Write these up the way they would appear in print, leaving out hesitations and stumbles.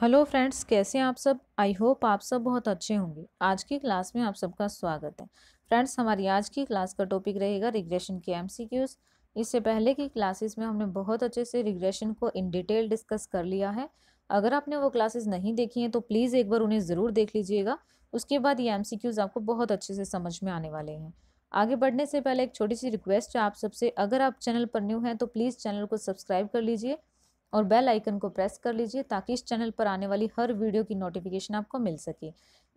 Hello friends, कैसे हैं आप सब। आई होप आप सब बहुत अच्छे होंगे। आज की क्लास में आप सबका स्वागत है। फ्रेंड्स, हमारी आज की क्लास का टॉपिक रहेगा रिग्रेशन के एमसीक्यूज। इससे पहले की क्लासेस में हमने बहुत अच्छे से रिग्रेशन को इन डिटेल डिस्कस कर लिया है। अगर आपने वो क्लासेस नहीं देखी हैं तो प्लीज़ एक बार उन्हें ज़रूर देख लीजिएगा। उसके बाद ये एमसीक्यूज आपको बहुत अच्छे से समझ में आने वाले हैं। आगे बढ़ने से पहले एक छोटी सी रिक्वेस्ट है आप सबसे, अगर आप चैनल पर न्यू हैं तो प्लीज़ चैनल को सब्सक्राइब कर लीजिए और बेल आइकन को प्रेस कर लीजिए ताकि इस चैनल पर आने वाली हर वीडियो की नोटिफिकेशन आपको मिल सके।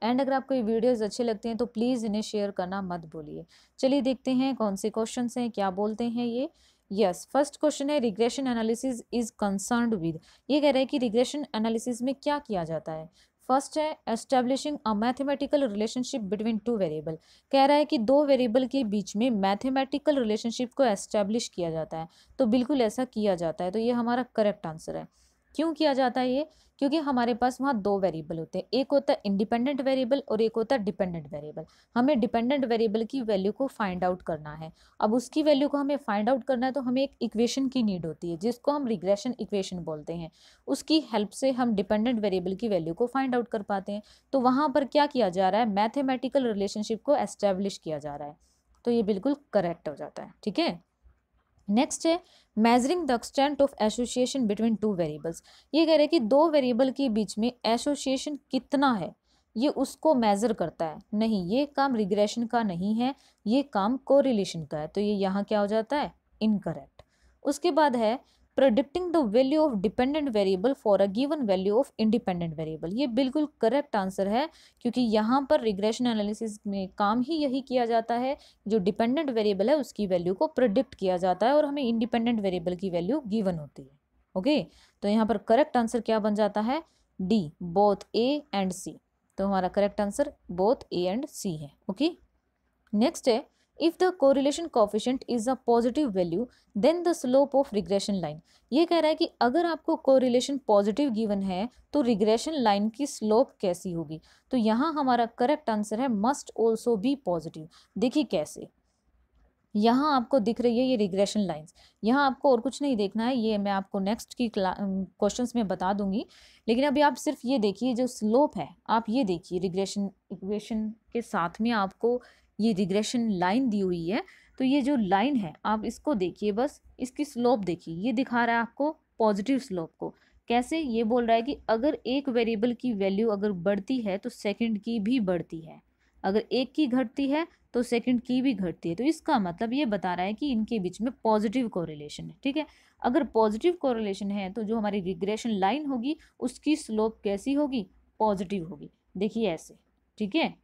एंड अगर आपको ये वीडियोस अच्छे लगते हैं तो प्लीज़ इन्हें शेयर करना मत भूलिए। चलिए देखते हैं कौन से क्वेश्चन हैं, क्या बोलते हैं ये। यस, फर्स्ट क्वेश्चन है regression analysis is concerned with. ये कह रहे हैं कि रिग्रेशन एनालिसिस में क्या किया जाता है। फर्स्ट है establishing a mathematical relationship between two variable. कह रहा है कि दो वेरिएबल के बीच में मैथमेटिकल रिलेशनशिप को एस्टेब्लिश किया जाता है। तो बिल्कुल ऐसा किया जाता है, तो ये हमारा करेक्ट आंसर है। क्यों किया जाता है ये? क्योंकि हमारे पास वहाँ दो वेरिएबल होते हैं, एक होता है इंडिपेंडेंट वेरिएबल और एक होता है डिपेंडेंट वेरिएबल। हमें डिपेंडेंट वेरिएबल की वैल्यू को फाइंड आउट करना है। अब उसकी वैल्यू को हमें फाइंड आउट करना है तो हमें एक इक्वेशन की नीड होती है जिसको हम रिग्रेशन इक्वेशन बोलते हैं। उसकी हेल्प से हम डिपेंडेंट वेरिएबल की वैल्यू को फाइंड आउट कर पाते हैं। तो वहाँ पर क्या किया जा रहा है, मैथमेटिकल रिलेशनशिप को एस्टेब्लिश किया जा रहा है। तो ये बिल्कुल करेक्ट हो जाता है। ठीक है, नेक्स्ट है measuring the extent of association between two variables. ये कह रहे हैं कि दो वेरिएबल के बीच में एसोसिएशन कितना है, ये उसको मेजर करता है। नहीं, ये काम रिग्रेशन का नहीं है, ये काम कोरिलेशन का है। तो ये यहाँ क्या हो जाता है, इनकरेक्ट। उसके बाद है predicting the value of dependent variable for a given value of independent variable. ये बिल्कुल करेक्ट आंसर है, क्योंकि यहाँ पर रिग्रेशन एनालिसिस में काम ही यही किया जाता है। जो डिपेंडेंट वेरिएबल है उसकी वैल्यू को प्रिडिक्ट किया जाता है और हमें इंडिपेंडेंट वेरिएबल की वैल्यू गिवन होती है। ओके, तो यहाँ पर करेक्ट आंसर क्या बन जाता है, D, both A and C. तो हमारा correct answer both A and C है। ओके, नेक्स्ट है if the correlation coefficient is a positive value then the slope of regression line. ये कह रहा है कि अगर आपको कोरिलेशन पॉजिटिव गिवन है तो रिग्रेशन लाइन की स्लोप कैसी होगी। तो यहाँ हमारा करेक्ट आंसर है मस्ट ऑल्सो बी पॉजिटिव। देखिए कैसे, यहाँ आपको दिख रही है ये रिग्रेशन लाइंस। यहाँ आपको और कुछ नहीं देखना है, ये मैं आपको नेक्स्ट की क्वेश्चंस में बता दूंगी। लेकिन अभी आप सिर्फ ये देखिए जो स्लोप है, आप ये देखिए रिग्रेशन इक्वेशन के साथ में आपको ये रिग्रेशन लाइन दी हुई है। तो ये जो लाइन है आप इसको देखिए, बस इसकी स्लोप देखिए, ये दिखा रहा है आपको पॉजिटिव स्लोप को। कैसे, ये बोल रहा है कि अगर एक वेरिएबल की वैल्यू अगर बढ़ती है तो सेकंड की भी बढ़ती है, अगर एक की घटती है तो सेकंड की भी घटती है। तो इसका मतलब ये बता रहा है कि इनके बीच में पॉजिटिव कोरिलेशन है। ठीक है, अगर पॉजिटिव कोरिलेशन है तो जो हमारी रिग्रेशन लाइन होगी उसकी स्लोप कैसी होगी, पॉजिटिव होगी। देखिए ऐसे, ठीक है,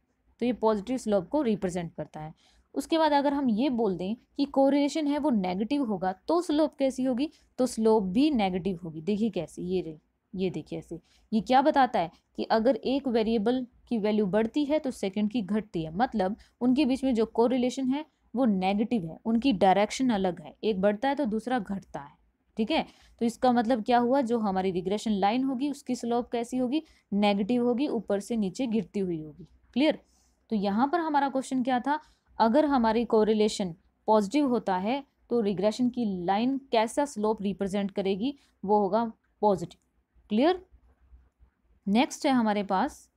तो ये पॉजिटिव स्लोप को रिप्रेजेंट करता है। उसके बाद अगर हम ये बोल दें कि कोरिलेशन है वो नेगेटिव होगा तो स्लोप कैसी होगी, तो स्लोप भी नेगेटिव होगी। देखिए कैसे, ये देखिए ऐसे, ये क्या बताता है कि अगर एक वेरिएबल की वैल्यू बढ़ती है तो सेकंड की घटती है, मतलब उनके बीच में जो कोरिलेशन है वो नेगेटिव है, उनकी डायरेक्शन अलग है, एक बढ़ता है तो दूसरा घटता है। ठीक है, तो इसका मतलब क्या हुआ, जो हमारी रिग्रेशन लाइन होगी उसकी स्लोप कैसी होगी, नेगेटिव होगी, ऊपर से नीचे गिरती हुई होगी। क्लियर। तो यहाँ पर हमारा क्वेश्चन क्या था, अगर हमारी कोरिलेशन पॉजिटिव होता है तो रिग्रेशन की लाइन कैसा स्लोप रिप्रेजेंट करेगी, वो होगा पॉजिटिव। क्लियर। नेक्स्ट है हमारे पास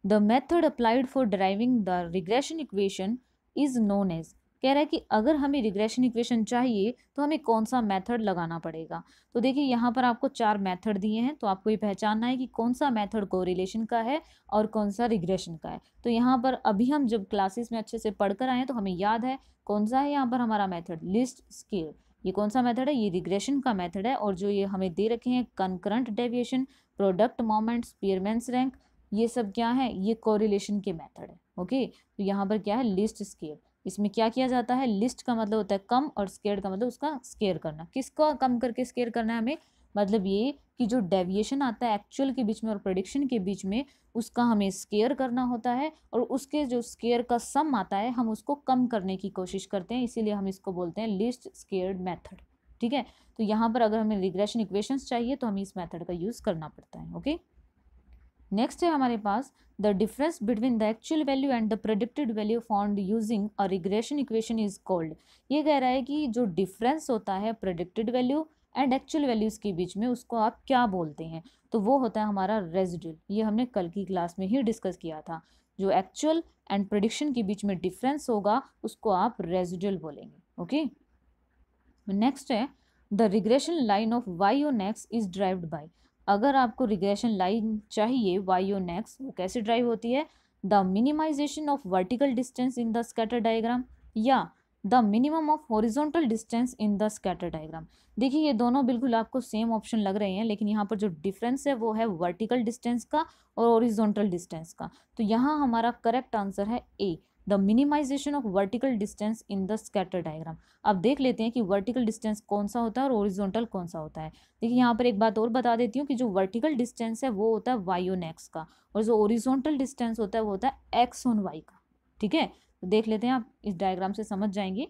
the method applied for deriving the regression equation is known as. कह रहा है कि अगर हमें रिग्रेशन इक्वेशन चाहिए तो हमें कौन सा मेथड लगाना पड़ेगा। तो देखिए यहाँ पर आपको चार मेथड दिए हैं, तो आपको ये पहचानना है कि कौन सा मेथड कोरिलेशन का है और कौन सा रिग्रेशन का है। तो यहाँ पर अभी हम जब क्लासेस में अच्छे से पढ़कर आए तो हमें याद है कौन सा है यहाँ पर हमारा मेथड, लिस्ट स्केल। ये कौन सा मेथड है, ये रिग्रेशन का मेथड है। और जो ये हमें दे रखे हैं concurrent deviation, product moment, स्पीयरमैन्स rank, ये सब क्या है, ये कोरिलेशन के मेथड है। ओके, तो यहाँ पर क्या है, लिस्ट स्केयर। इसमें क्या किया जाता है, लिस्ट का मतलब होता है कम और स्केयर का मतलब उसका स्केयर करना। किसको कम करके स्केयर करना है हमें, मतलब ये कि जो डेविएशन आता है एक्चुअल के बीच में और प्रेडिक्शन के बीच में उसका हमें स्केयर करना होता है, और उसके जो स्केयर का सम आता है हम उसको कम करने की कोशिश करते हैं, इसीलिए हम इसको बोलते हैं लिस्ट स्केयर्ड मेथड। ठीक है, तो यहाँ पर अगर हमें रिग्रेशन इक्वेशंस चाहिए तो हमें इस मेथड का यूज करना पड़ता है। ओके, नेक्स्ट है हमारे पास the difference between the actual value and the predicted value found using a regression equation is called. ये कह रहा है कि जो डिफरेंस होता है predicted value and actual values के बीच में उसको आप क्या बोलते हैं, तो वो होता है हमारा रेजिडुअल। ये हमने कल की क्लास में ही डिस्कस किया था। जो एक्चुअल एंड प्रेडिक्शन के बीच में डिफरेंस होगा उसको आप रेजिडुअल बोलेंगे। ओके, नेक्स्ट है the regression line of Y on X is derived by. अगर आपको रिग्रेशन लाइन चाहिए वाई ऑन एक्स, वो कैसे ड्राइव होती है? The minimization of vertical distance in the scatter diagram या the minimum of horizontal distance in the scatter diagram. देखिए ये दोनों बिल्कुल आपको सेम ऑप्शन लग रहे हैं, लेकिन यहाँ पर जो डिफरेंस है वो है वर्टिकल डिस्टेंस का और हॉरिजॉन्टल डिस्टेंस का। तो यहाँ हमारा करेक्ट आंसर है A, the minimization of vertical distance in the scatter diagram. अब देख लेते हैं कि वर्टिकल डिस्टेंस कौन सा होता है और हॉरिजॉन्टल कौन सा होता है। देखिए यहाँ पर एक बात और बता देती हूँ कि जो वर्टिकल डिस्टेंस है वो होता है वाई ऑन एक्स का, और जो हॉरिजॉन्टल डिस्टेंस होता है वो होता है एक्स ऑन वाई का। ठीक है, तो देख लेते हैं, आप इस डायग्राम से समझ जाएंगे।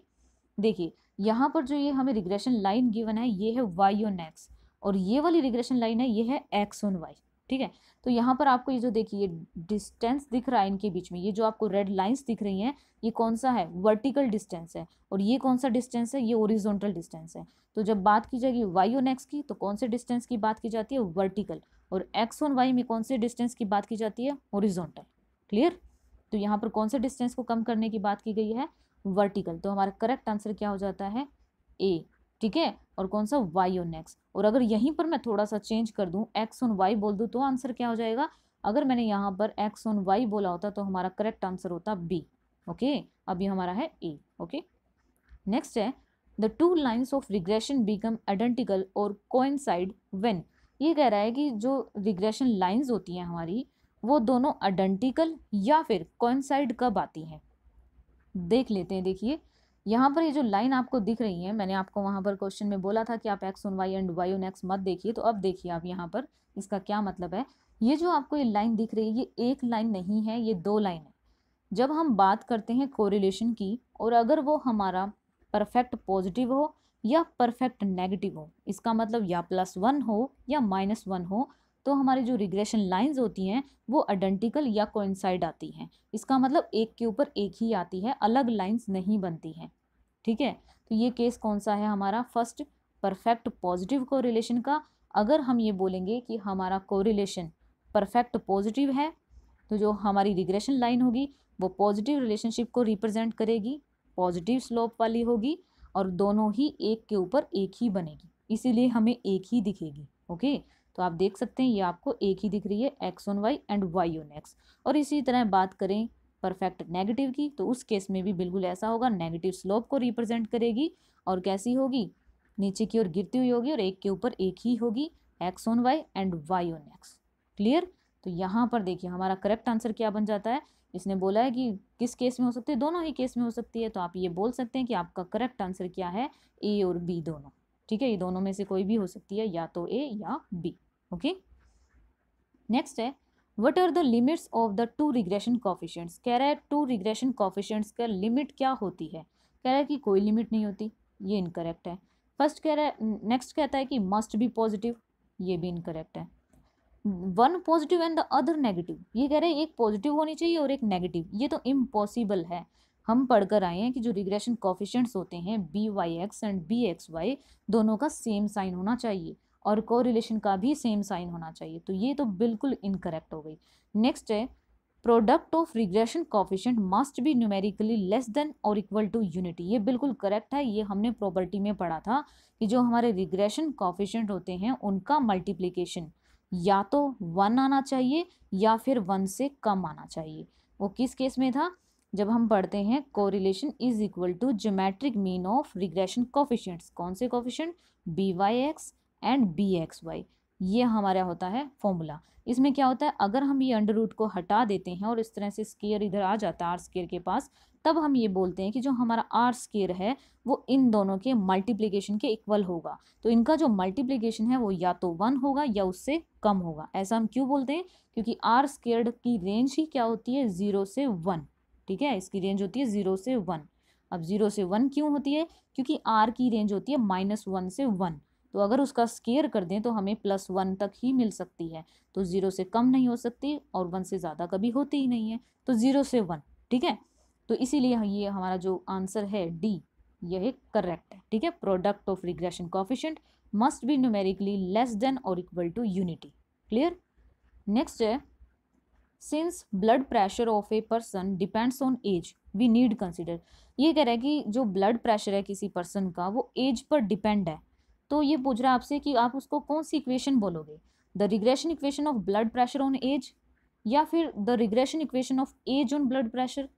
देखिए यहाँ पर जो ये हमें रिग्रेशन लाइन गिवन है ये है वाई ऑन एक्स, और ये वाली रिग्रेशन लाइन है ये है एक्स ऑन वाई। ठीक है, तो यहाँ पर आपको ये जो देखिए डिस्टेंस दिख रहा है इनके बीच में, ये जो आपको रेड लाइंस दिख रही हैं ये कौन सा है? वर्टिकल डिस्टेंस है। और ये कौन सा डिस्टेंस है? ये ओरिजोनटल डिस्टेंस है। तो जब बात की जाएगी वाई ऑन एक्स की तो कौन से डिस्टेंस की बात की जाती है? वर्टिकल। और एक्स ऑन वाई में कौन से डिस्टेंस की बात की जाती है? ओरिजोनटल। क्लियर? तो यहाँ पर कौन से डिस्टेंस को कम करने की बात की गई है? वर्टिकल। तो हमारा करेक्ट आंसर क्या हो जाता है? ए। ठीक है, और कौन सा? Y on X. और अगर यहीं पर मैं थोड़ा सा चेंज कर दूं, एक्स ऑन वाई बोल दूं, तो आंसर क्या हो जाएगा? अगर मैंने यहाँ पर एक्स ऑन वाई बोला होता तो हमारा करेक्ट आंसर होता बी। ओके, अभी हमारा है ए। ओके, नेक्स्ट है the two lines of regression become identical और कोइंसाइड व्हेन। ये कह रहा है कि जो रिग्रेशन लाइंस होती हैं हमारी वो दोनों आइडेंटिकल या फिर कोइंसाइड कब आती हैं? देख लेते हैं। देखिए यहाँ पर ये जो लाइन आपको दिख रही है, मैंने आपको वहाँ पर क्वेश्चन में बोला था कि आप X on Y and Y on X मत देखिए, तो अब देखिए आप यहाँ पर इसका क्या मतलब है। ये जो आपको ये लाइन दिख रही है ये एक लाइन नहीं है, ये दो लाइन है। जब हम बात करते हैं कोरिलेशन की, और अगर वो हमारा परफेक्ट पॉजिटिव हो या परफेक्ट नेगेटिव हो, इसका मतलब या +1 हो या -1 हो, तो हमारी जो रिग्रेशन लाइंस होती हैं वो आइडेंटिकल या कोइंसाइड आती हैं। इसका मतलब एक के ऊपर एक ही आती है, अलग लाइंस नहीं बनती हैं। ठीक है, तो ये केस कौन सा है हमारा? फर्स्ट, परफेक्ट पॉजिटिव कोरिलेशन का। अगर हम ये बोलेंगे कि हमारा कोरिलेशन परफेक्ट पॉजिटिव है तो जो हमारी रिग्रेशन लाइन होगी वो पॉजिटिव रिलेशनशिप को रिप्रेजेंट करेगी, पॉजिटिव स्लोप वाली होगी, और दोनों ही एक के ऊपर एक ही बनेगी, इसीलिए हमें एक ही दिखेगी। ओके, तो आप देख सकते हैं ये आपको एक ही दिख रही है, X on Y and Y on X. और इसी तरह बात करें परफेक्ट नेगेटिव की, तो उस केस में भी बिल्कुल ऐसा होगा, नेगेटिव स्लोप को रिप्रेजेंट करेगी और कैसी होगी? नीचे की ओर गिरती हुई होगी और एक के ऊपर एक ही होगी, X on Y and Y on X. Clear? तो यहाँ पर देखिए हमारा करेक्ट आंसर क्या बन जाता है। इसने बोला है कि किस केस में हो सकती है, दोनों ही केस में हो सकती है, तो आप ये बोल सकते हैं कि आपका करेक्ट आंसर क्या है? ए और बी दोनों। ठीक है, ये दोनों में से कोई भी हो सकती है, या तो ए या बी। ओके, नेक्स्ट है what are the limits of the two regression coefficients. कह रहा है टू रिग्रेशन कोफिशिएंट्स का लिमिट क्या होती है? कह रहा है कि कोई लिमिट नहीं होती, ये इनकरेक्ट है। फर्स्ट कह रहा है, नेक्स्ट कहता है कि मस्ट बी पॉजिटिव, ये भी इनकरेक्ट है। One positive and the other negative, ये कह रहे हैं एक पॉजिटिव होनी चाहिए और एक नेगेटिव, ये तो इम्पॉसिबल है। हम पढ़कर आए हैं कि जो रिग्रेशन कोफिशिएंट्स होते हैं B Y X and B X Y, दोनों का सेम साइन होना चाहिए और कोरिलेशन का भी सेम साइन होना चाहिए, तो ये तो बिल्कुल इनकरेक्ट हो गई। नेक्स्ट है product of regression coefficient must be numerically less than और इक्वल टू यूनिटी, ये बिल्कुल करेक्ट है। ये हमने प्रॉपर्टी में पढ़ा था कि जो हमारे रिग्रेशन कोफिशिएंट होते हैं उनका मल्टीप्लिकेशन या तो 1 आना चाहिए या फिर 1 से कम आना चाहिए। वो किस केस में था? जब हम पढ़ते हैं correlation is equal to geometric mean of regression coefficients. कौन से coefficient? B Y X and B X Y, ये हमारा होता है फॉर्मूला। इसमें क्या होता है, अगर हम ये अंडर रूट को हटा देते हैं और इस तरह से स्केयर इधर आ जाता है आर स्केयर के पास, तब हम ये बोलते हैं कि जो हमारा आर स्केयर है वो इन दोनों के मल्टीप्लिकेशन के इक्वल होगा। तो इनका जो मल्टीप्लिकेशन है वो या तो 1 होगा या उससे कम होगा। ऐसा हम क्यों बोलते हैं? क्योंकि आर स्केयर्ड की रेंज ही क्या होती है? 0 से 1। ठीक है, इसकी रेंज होती है 0 से 1। अब 0 से 1 क्यों होती है? क्योंकि आर की रेंज होती है -1 से 1, तो अगर उसका स्केयर कर दें तो हमें +1 तक ही मिल सकती है, तो 0 से कम नहीं हो सकती और 1 से ज़्यादा कभी होती ही नहीं है, तो 0 से 1। ठीक है, तो इसीलिए ये हमारा जो आंसर है डी, यह करेक्ट है। ठीक है, product of regression coefficient must be numerically less than और equal to unity. Clear. Next है since blood pressure of a person depends on age we need consider. ये कह रहा है कि जो ब्लड प्रेशर है किसी पर्सन का वो एज पर डिपेंड है। तो ये पूछ रहा है आपसे कि आप उसको कौन सी इक्वेशन बोलोगे, the regression equation of blood pressure on age, या फिर the regression equation of age on blood pressure,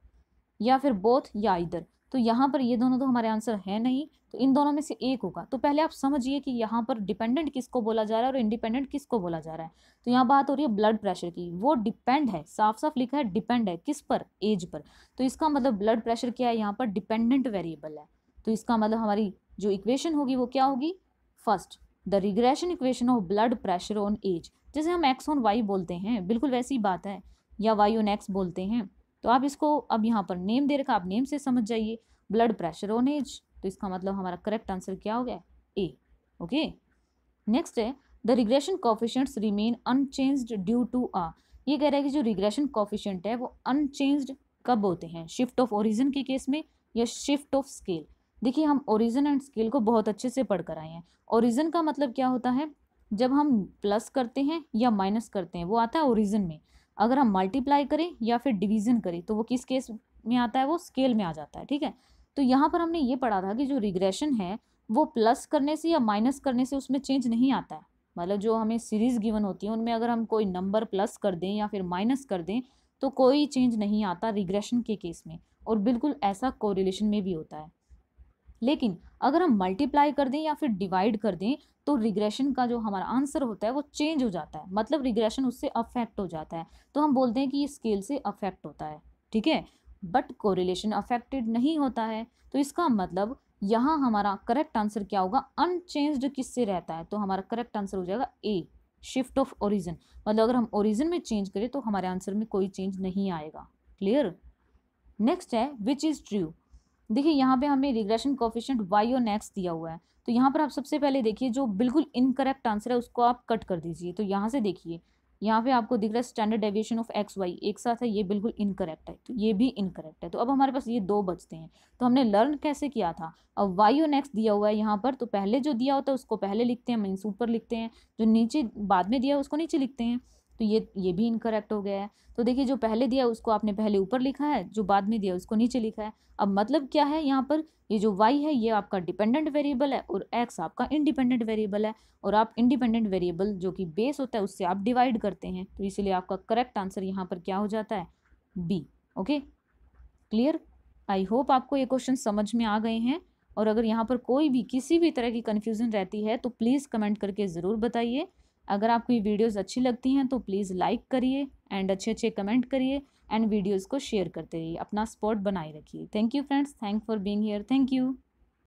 या फिर बोथ, या इधर। तो यहाँ पर ये दोनों तो हमारे आंसर है नहीं, तो इन दोनों में से एक होगा। तो पहले आप समझिए कि यहाँ पर डिपेंडेंट किसको बोला जा रहा है और इंडिपेंडेंट किसको बोला जा रहा है। तो यहाँ बात हो रही है ब्लड प्रेशर की, वो डिपेंड है, साफ साफ लिखा है डिपेंड है किस पर, एज पर। तो इसका मतलब ब्लड प्रेशर क्या है, यहाँ पर डिपेंडेंट वेरिएबल है। तो इसका मतलब हमारी जो इक्वेशन होगी वो क्या होगी, first the regression equation of blood pressure on age. जैसे हम एक्स ऑन वाई बोलते हैं, बिल्कुल वैसी बात है, या वाई ऑन एक्स बोलते हैं। तो आप इसको अब यहाँ पर नेम दे रखा, आप नेम से समझ जाइए, ब्लड प्रेशर ऑन एज। तो इसका मतलब हमारा करेक्ट आंसर क्या हो गया, ए। ओके। नेक्स्ट है the regression coefficients remain unchanged due to आ। ये कह रहा है कि जो रिग्रेशन कोफिशिएंट है वो अनचेंज्ड कब होते हैं, शिफ्ट ऑफ ओरिजिन के केस में या शिफ्ट ऑफ स्केल। देखिए हम ओरिजिन एंड स्केल को बहुत अच्छे से पढ़ कर आए हैं। ओरिजिन का मतलब क्या होता है, जब हम प्लस करते हैं या माइनस करते हैं वो आता है ओरिजिन में। अगर हम मल्टीप्लाई करें या फिर डिवीजन करें तो वो किस केस में आता है, वो स्केल में आ जाता है। ठीक है। तो यहाँ पर हमने ये पढ़ा था कि जो रिग्रेशन है वो प्लस करने से या माइनस करने से उसमें चेंज नहीं आता है। मतलब जो हमें सीरीज गिवन होती है उनमें अगर हम कोई नंबर प्लस कर दें या फिर माइनस कर दें तो कोई चेंज नहीं आता रिग्रेशन के केस में, और बिल्कुल ऐसा कोरिलेशन में भी होता है। लेकिन अगर हम मल्टीप्लाई कर दें या फिर डिवाइड कर दें तो रिग्रेशन का जो हमारा आंसर होता है वो चेंज हो जाता है, मतलब रिग्रेशन उससे अफेक्ट हो जाता है। तो हम बोलते हैं कि ये स्केल से अफेक्ट होता है। ठीक है। बट कोरिलेशन अफेक्टेड नहीं होता है। तो इसका मतलब यहाँ हमारा करेक्ट आंसर क्या होगा, अनचेंज्ड किससे रहता है। तो हमारा करेक्ट आंसर हो जाएगा ए, शिफ्ट ऑफ ओरिजिन। मतलब अगर हम ओरिजिन में चेंज करें तो हमारे आंसर में कोई चेंज नहीं आएगा। क्लियर। नेक्स्ट है विच इज़ ट्रू। देखिए यहाँ पे हमें रिग्रेशन कोफिशिएंट वाई और नेक्स दिया हुआ है। तो यहाँ पर आप सबसे पहले देखिए जो बिल्कुल इनकरेक्ट आंसर है उसको आप कट कर दीजिए। तो यहाँ से देखिए यहाँ पे आपको दिख रहा है standard deviation of X Y एक साथ है, ये बिल्कुल इनकरेक्ट है, तो ये भी इनकरेक्ट है। तो अब हमारे पास ये दो बचते हैं। तो हमने लर्न कैसे किया था, अब वाई और नेक्स दिया हुआ है यहाँ पर, तो पहले जो दिया होता है उसको पहले लिखते हैं, मीन्स ऊपर लिखते हैं, जो नीचे बाद में दिया है उसको नीचे लिखते हैं। तो ये भी इनकरेक्ट हो गया है। तो देखिए जो पहले दिया उसको आपने पहले ऊपर लिखा है, जो बाद में दिया उसको नीचे लिखा है। अब मतलब क्या है, यहाँ पर ये जो y है ये आपका डिपेंडेंट वेरिएबल है और x आपका इंडिपेंडेंट वेरिएबल है, और आप इंडिपेंडेंट वेरिएबल जो कि बेस होता है उससे आप डिवाइड करते हैं। तो इसलिए आपका करेक्ट आंसर यहाँ पर क्या हो जाता है, B. Okay. Clear. I hope आपको ये क्वेश्चन समझ में आ गए हैं। और अगर यहाँ पर कोई भी किसी भी तरह की कन्फ्यूज़न रहती है तो प्लीज़ कमेंट करके ज़रूर बताइए। अगर आपको ये वीडियोज़ अच्छी लगती हैं तो प्लीज़ लाइक करिए एंड अच्छे अच्छे कमेंट करिए एंड वीडियोज़ को शेयर करते रहिए, अपना सपोर्ट बनाए रखिए। Thank you friends, thank for being here, thank you.